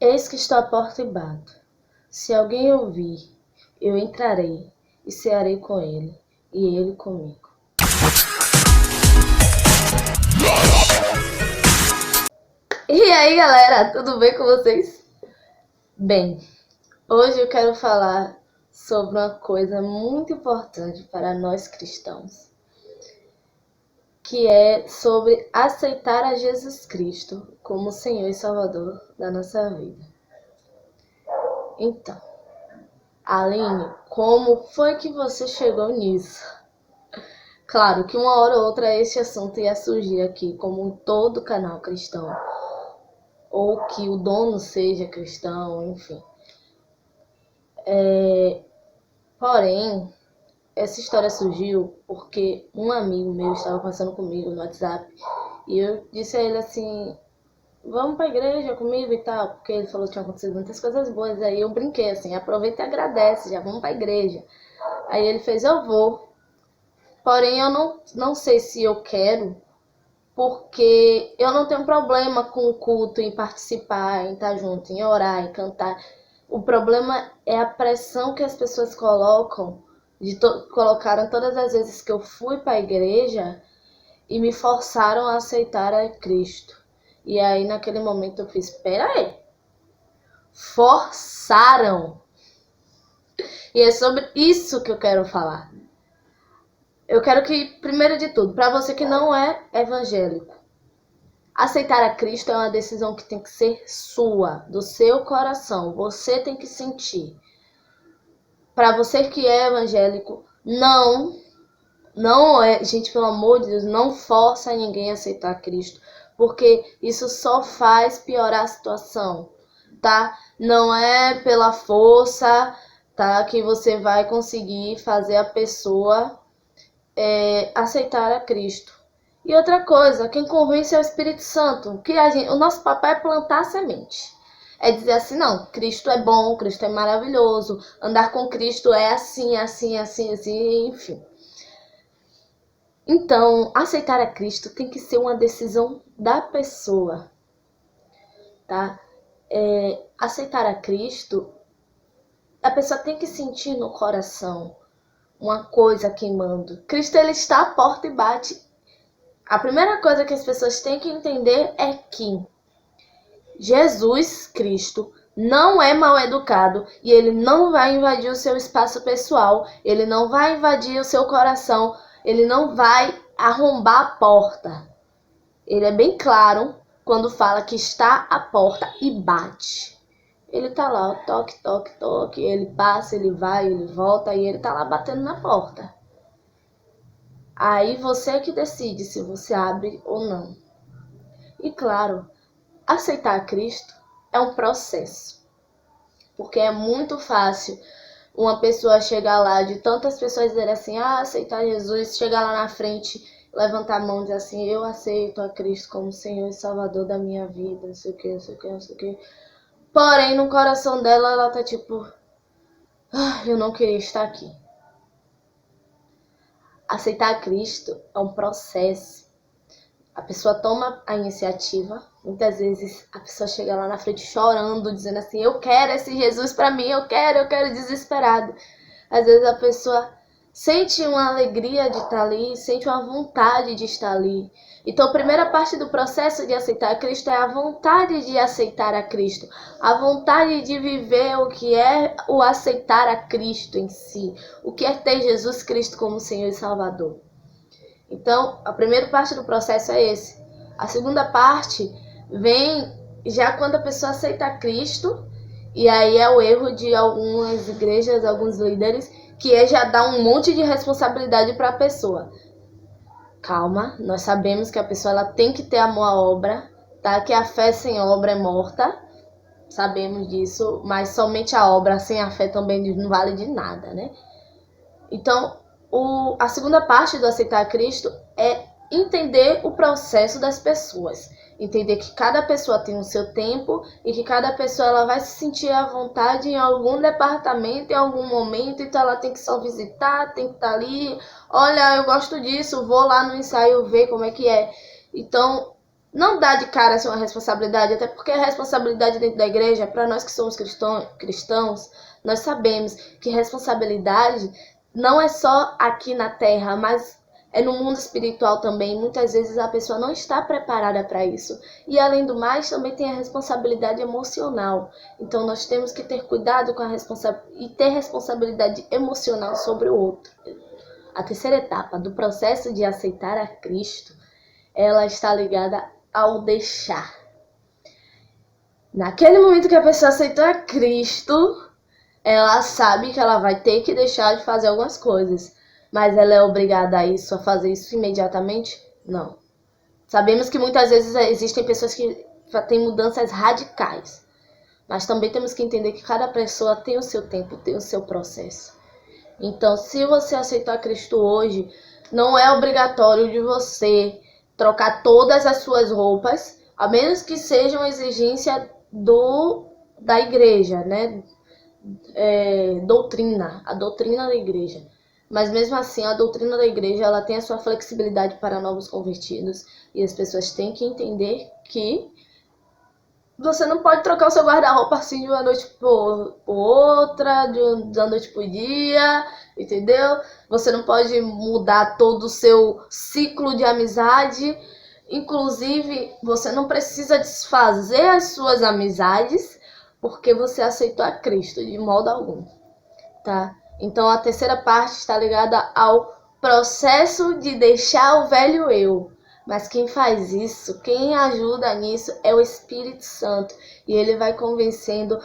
Eis que estou à porta e bato. Se alguém ouvir, eu entrarei e cearei com ele, e ele comigo. E aí, galera, tudo bem com vocês? Bem, hoje eu quero falar sobre uma coisa muito importante para nós cristãos, que é sobre aceitar a Jesus Cristo como Senhor e Salvador da nossa vida. Então, Aline, como foi que você chegou nisso? Claro que uma hora ou outra esse assunto ia surgir aqui, como em todo canal cristão, ou que o dono seja cristão, enfim. Porém, essa história surgiu porque um amigo meu estava conversando comigo no WhatsApp e eu disse a ele assim: vamos pra igreja comigo e tal, porque ele falou que tinha acontecido muitas coisas boas. Aí eu brinquei assim: aproveita e agradece, já vamos pra igreja. Aí ele fez: eu vou, porém eu não sei se eu quero, porque eu não tenho problema com o culto, em participar, em estar junto, em orar, em cantar. O problema é a pressão que as pessoas colocam, colocaram todas as vezes que eu fui para a igreja e me forçaram a aceitar a Cristo. E aí naquele momento eu fiz: espera aí, forçaram. E é sobre isso que eu quero falar. Eu quero que, primeiro de tudo, para você que não é evangélico, aceitar a Cristo é uma decisão que tem que ser sua, do seu coração. Você tem que sentir. Para você que é evangélico, não é, gente, pelo amor de Deus, não força ninguém a aceitar Cristo, porque isso só faz piorar a situação, tá? Não é pela força, tá, que você vai conseguir fazer a pessoa aceitar a Cristo. E outra coisa, quem convence é o Espírito Santo, que o nosso papel é plantar a semente. É dizer assim: não, Cristo é bom, Cristo é maravilhoso, andar com Cristo é assim, assim, assim, assim, enfim. Então, aceitar a Cristo tem que ser uma decisão da pessoa, tá? Aceitar a Cristo, a pessoa tem que sentir no coração uma coisa queimando. Cristo, ele está à porta e bate. A primeira coisa que as pessoas têm que entender é que Jesus Cristo não é mal educado e ele não vai invadir o seu espaço pessoal, ele não vai invadir o seu coração, ele não vai arrombar a porta. Ele é bem claro quando fala que está à porta e bate. Ele tá lá, toque, toque, toque, ele passa, ele vai, ele volta e ele tá lá batendo na porta. Aí você é que decide se você abre ou não. E claro, aceitar Cristo é um processo, porque é muito fácil uma pessoa chegar lá, de tantas pessoas dizerem assim: aceitar Jesus, chegar lá na frente, levantar a mão e dizer assim: eu aceito a Cristo como Senhor e Salvador da minha vida, não sei o que, não sei o que, não sei o que. Porém, no coração dela, ela tá tipo: eu não queria estar aqui. Aceitar Cristo é um processo. A pessoa toma a iniciativa. Muitas vezes a pessoa chega lá na frente chorando, dizendo assim: eu quero esse Jesus para mim, eu quero, desesperado. Às vezes a pessoa sente uma alegria de estar ali, sente uma vontade de estar ali. Então a primeira parte do processo de aceitar a Cristo é a vontade de aceitar a Cristo, a vontade de viver o que é o aceitar a Cristo em si, o que é ter Jesus Cristo como Senhor e Salvador. Então, a primeira parte do processo é esse. A segunda parte vem já quando a pessoa aceita Cristo, e aí é o erro de algumas igrejas, alguns líderes, que é já dar um monte de responsabilidade para a pessoa. Calma, nós sabemos que a pessoa ela tem que ter amor à obra, tá? Que a fé sem obra é morta, sabemos disso, mas somente a obra sem a fé também não vale de nada, né? Então, a segunda parte do aceitar Cristo é entender o processo das pessoas. Entender que cada pessoa tem o seu tempo e que cada pessoa ela vai se sentir à vontade em algum departamento, em algum momento. Então ela tem que só visitar, tem que estar ali. Olha, eu gosto disso, vou lá no ensaio ver como é que é. Então, não dá de cara assim, uma responsabilidade, até porque a responsabilidade dentro da igreja, para nós que somos cristãos, nós sabemos que responsabilidade não é só aqui na terra, mas é no mundo espiritual também. Muitas vezes a pessoa não está preparada para isso. E além do mais, também tem a responsabilidade emocional. Então nós temos que ter cuidado com a e ter responsabilidade emocional sobre o outro. A terceira etapa do processo de aceitar a Cristo, ela está ligada ao deixar. Naquele momento que a pessoa aceitou a Cristo, ela sabe que ela vai ter que deixar de fazer algumas coisas. Mas ela é obrigada a fazer isso imediatamente? Não. Sabemos que muitas vezes existem pessoas que têm mudanças radicais. Mas também temos que entender que cada pessoa tem o seu tempo, tem o seu processo. Então, se você aceitar Cristo hoje, não é obrigatório de você trocar todas as suas roupas, a menos que seja uma exigência da igreja, né? A doutrina da igreja. Mas mesmo assim, a doutrina da igreja ela tem a sua flexibilidade para novos convertidos e as pessoas têm que entender que você não pode trocar o seu guarda-roupa assim de uma noite por outra, da noite por dia, entendeu? Você não pode mudar todo o seu ciclo de amizade. Inclusive, você não precisa desfazer as suas amizades porque você aceitou a Cristo de modo algum, tá? Então a terceira parte está ligada ao processo de deixar o velho eu. Mas quem faz isso, quem ajuda nisso é o Espírito Santo. E ele vai convencendo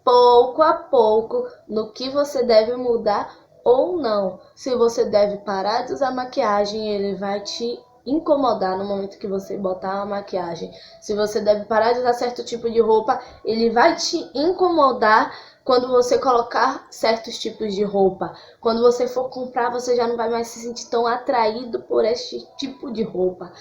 pouco a pouco no que você deve mudar ou não. Se você deve parar de usar maquiagem, ele vai te incomodar no momento que você botar a maquiagem. Se você deve parar de usar certo tipo de roupa, ele vai te incomodar quando você colocar certos tipos de roupa. Quando você for comprar, você já não vai mais se sentir tão atraído por este tipo de roupa.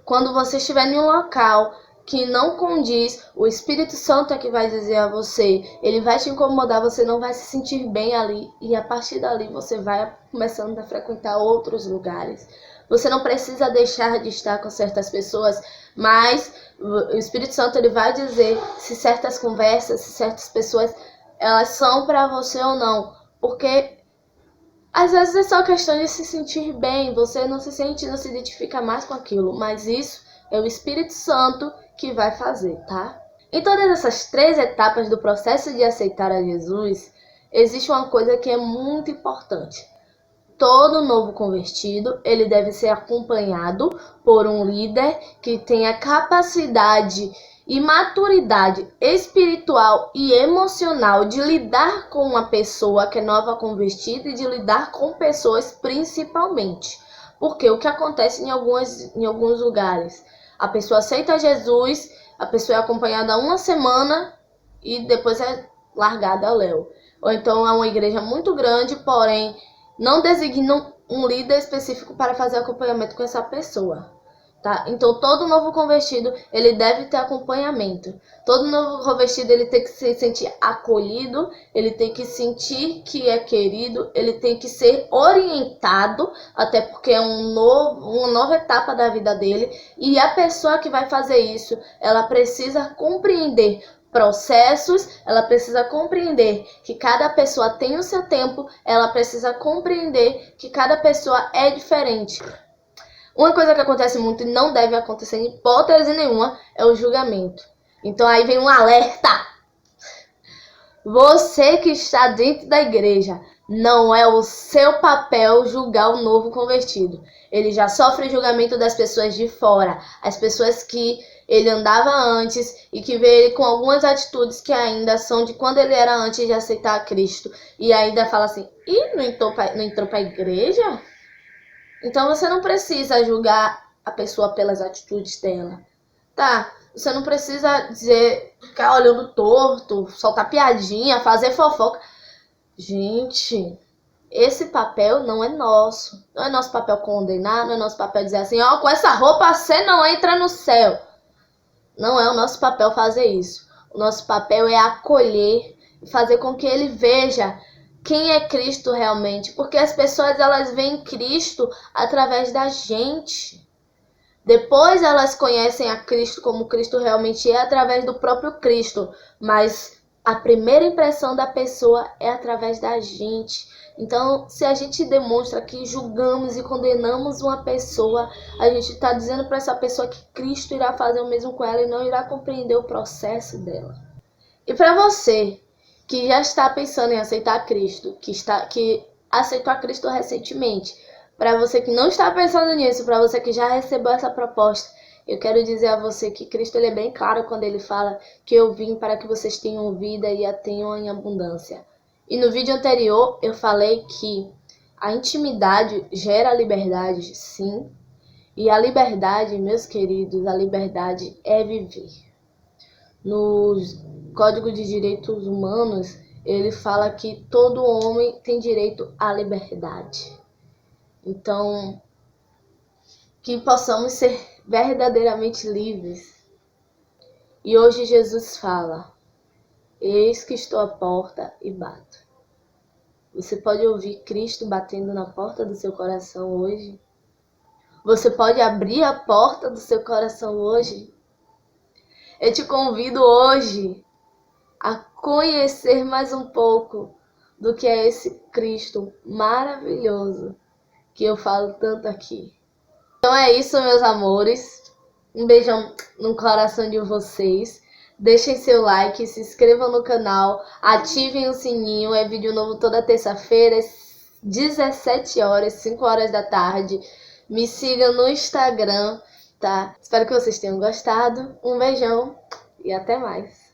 Quando você estiver em um local que não condiz, o Espírito Santo é que vai dizer a você, ele vai te incomodar, você não vai se sentir bem ali, e a partir dali você vai começando a frequentar outros lugares. Você não precisa deixar de estar com certas pessoas, mas o Espírito Santo ele vai dizer se certas conversas, se certas pessoas, elas são para você ou não, porque às vezes é só questão de se sentir bem, você não se sente, não se identifica mais com aquilo, mas isso é o Espírito Santo que vai fazer, tá? Em todas essas 3 etapas do processo de aceitar a Jesus, existe uma coisa que é muito importante. Todo novo convertido, ele deve ser acompanhado por um líder que tenha capacidade e maturidade espiritual e emocional de lidar com uma pessoa que é nova convertida e de lidar com pessoas principalmente. Porque o que acontece em alguns lugares? A pessoa aceita Jesus, a pessoa é acompanhada 1 semana e depois é largada ao léu. Ou então é uma igreja muito grande, porém não designam um líder específico para fazer acompanhamento com essa pessoa. Tá? Então todo novo convertido ele deve ter acompanhamento. Todo novo convertido ele tem que se sentir acolhido, ele tem que sentir que é querido, ele tem que ser orientado, até porque é uma nova etapa da vida dele. E a pessoa que vai fazer isso, ela precisa compreender processos, ela precisa compreender que cada pessoa tem o seu tempo, ela precisa compreender que cada pessoa é diferente. Uma coisa que acontece muito e não deve acontecer em hipótese nenhuma é o julgamento. Então aí vem um alerta. Você que está dentro da igreja, não é o seu papel julgar o novo convertido. Ele já sofre julgamento das pessoas de fora, as pessoas que ele andava antes e que vê ele com algumas atitudes que ainda são de quando ele era antes de aceitar a Cristo. E ainda fala assim, não entrou para a igreja? Então você não precisa julgar a pessoa pelas atitudes dela, tá? Você não precisa ficar olhando torto, soltar piadinha, fazer fofoca. Gente, esse papel não é nosso. Não é nosso papel condenar, não é nosso papel dizer assim, com essa roupa você não entra no céu. Não é o nosso papel fazer isso. O nosso papel é acolher e fazer com que ele veja quem é Cristo realmente, porque as pessoas elas veem Cristo através da gente. Depois elas conhecem a Cristo como Cristo realmente é através do próprio Cristo, mas a primeira impressão da pessoa é através da gente. Então, se a gente demonstra que julgamos e condenamos uma pessoa, a gente está dizendo para essa pessoa que Cristo irá fazer o mesmo com ela e não irá compreender o processo dela. E para você que já está pensando em aceitar Cristo, que aceitou a Cristo recentemente, para você que não está pensando nisso, para você que já recebeu essa proposta, eu quero dizer a você que Cristo ele é bem claro quando ele fala que eu vim para que vocês tenham vida e a tenham em abundância. E no vídeo anterior eu falei que a intimidade gera liberdade, sim. E a liberdade, meus queridos, a liberdade é viver. No Código de Direitos Humanos, ele fala que todo homem tem direito à liberdade. Então, que possamos ser verdadeiramente livres. E hoje Jesus fala: eis que estou à porta e bato. Você pode ouvir Cristo batendo na porta do seu coração hoje? Você pode abrir a porta do seu coração hoje? Eu te convido hoje a conhecer mais um pouco do que é esse Cristo maravilhoso que eu falo tanto aqui. Então é isso, meus amores. Um beijão no coração de vocês. Deixem seu like, se inscrevam no canal, ativem o sininho. É vídeo novo toda terça-feira, às 17 horas, 5 horas da tarde. Me sigam no Instagram, tá? Espero que vocês tenham gostado. Um beijão e até mais.